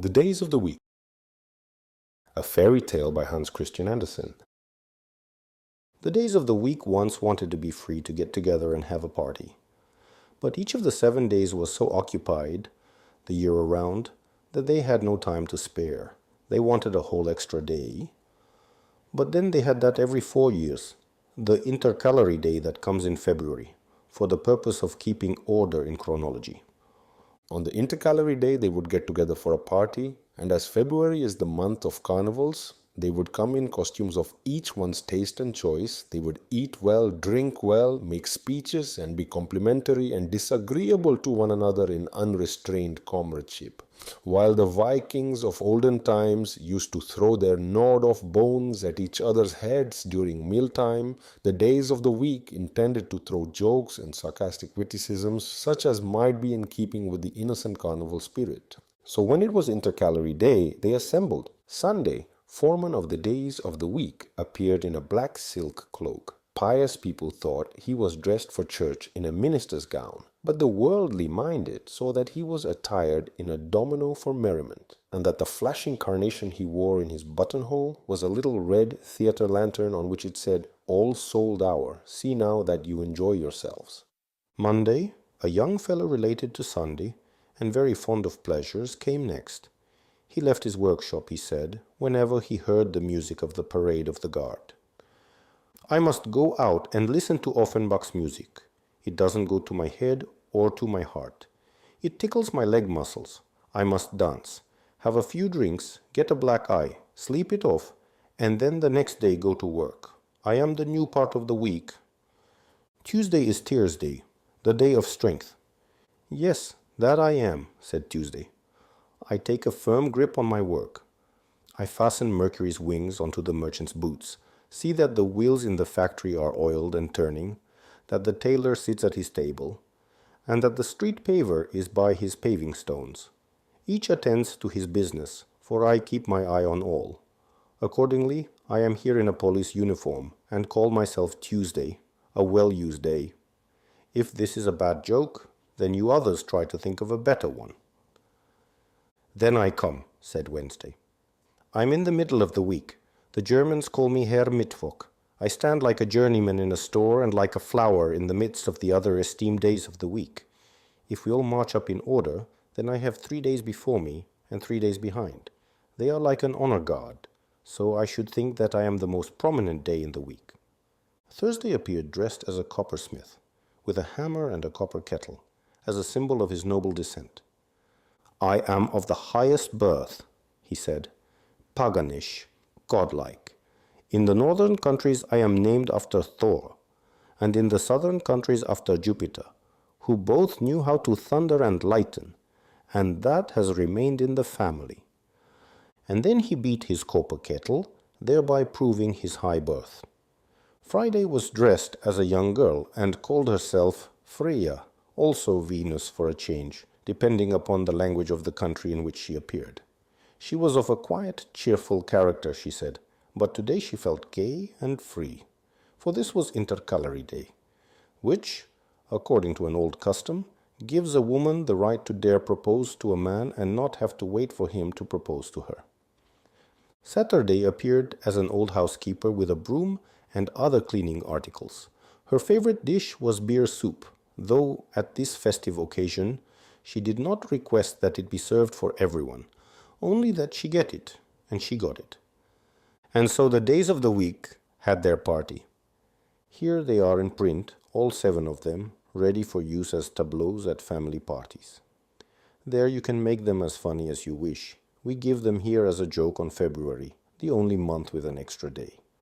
The Days of the Week, a fairy tale by Hans Christian Andersen. The days of the week once wanted to be free to get together and have a party. But each of the 7 days was so occupied, the year around, that they had no time to spare. They wanted a whole extra day. But then they had that every 4 years, the intercalary day that comes in February, for the purpose of keeping order in chronology. On the intercalary day, they would get together for a party, and as February is the month of carnivals, they would come in costumes of each one's taste and choice. They would eat well, drink well, make speeches, and be complimentary and disagreeable to one another in unrestrained comradeship. While the Vikings of olden times used to throw their gnawed-off bones at each other's heads during mealtime, the days of the week intended to throw jokes and sarcastic witticisms such as might be in keeping with the innocent carnival spirit. So when it was intercalary day, they assembled. Sunday, foreman of the days of the week, appeared in a black silk cloak. Pious people thought he was dressed for church in a minister's gown, but the worldly minded saw that he was attired in a domino for merriment, and that the flashing carnation he wore in his buttonhole was a little red theatre lantern on which it said, "All sold hour, see now that you enjoy yourselves." Monday, a young fellow related to Sunday, and very fond of pleasures, came next. He left his workshop, he said, whenever he heard the music of the parade of the guard. "I must go out and listen to Offenbach's music. It doesn't go to my head or to my heart. It tickles my leg muscles. I must dance, have a few drinks, get a black eye, sleep it off, and then the next day go to work. I am the new part of the week. Tuesday is Tears Day, the day of strength." "Yes, that I am," said Tuesday. "I take a firm grip on my work. I fasten Mercury's wings onto the merchant's boots, see that the wheels in the factory are oiled and turning, that the tailor sits at his table, and that the street paver is by his paving stones. Each attends to his business, for I keep my eye on all. Accordingly, I am here in a police uniform, and call myself Tuesday, a well-used day. If this is a bad joke, then you others try to think of a better one." "Then I come," said Wednesday. "I'm in the middle of the week. The Germans call me Herr Mittwoch. I stand like a journeyman in a store and like a flower in the midst of the other esteemed days of the week. If we all march up in order, then I have 3 days before me and 3 days behind. They are like an honor guard, so I should think that I am the most prominent day in the week." Thursday appeared dressed as a coppersmith, with a hammer and a copper kettle, as a symbol of his noble descent. "I am of the highest birth," he said, "paganish, godlike. In the northern countries I am named after Thor, and in the southern countries after Jupiter, who both knew how to thunder and lighten, and that has remained in the family." And then he beat his copper kettle, thereby proving his high birth. Friday was dressed as a young girl and called herself Freya, also Venus for a change, depending upon the language of the country in which she appeared. She was of a quiet, cheerful character, she said, but today she felt gay and free, for this was intercalary day, which, according to an old custom, gives a woman the right to dare propose to a man and not have to wait for him to propose to her. Saturday appeared as an old housekeeper with a broom and other cleaning articles. Her favorite dish was beer soup, though at this festive occasion she did not request that it be served for everyone, only that she get it, and she got it. And so the days of the week had their party. Here they are in print, all 7 of them, ready for use as tableaus at family parties. There you can make them as funny as you wish. We give them here as a joke on February, the only month with an extra day.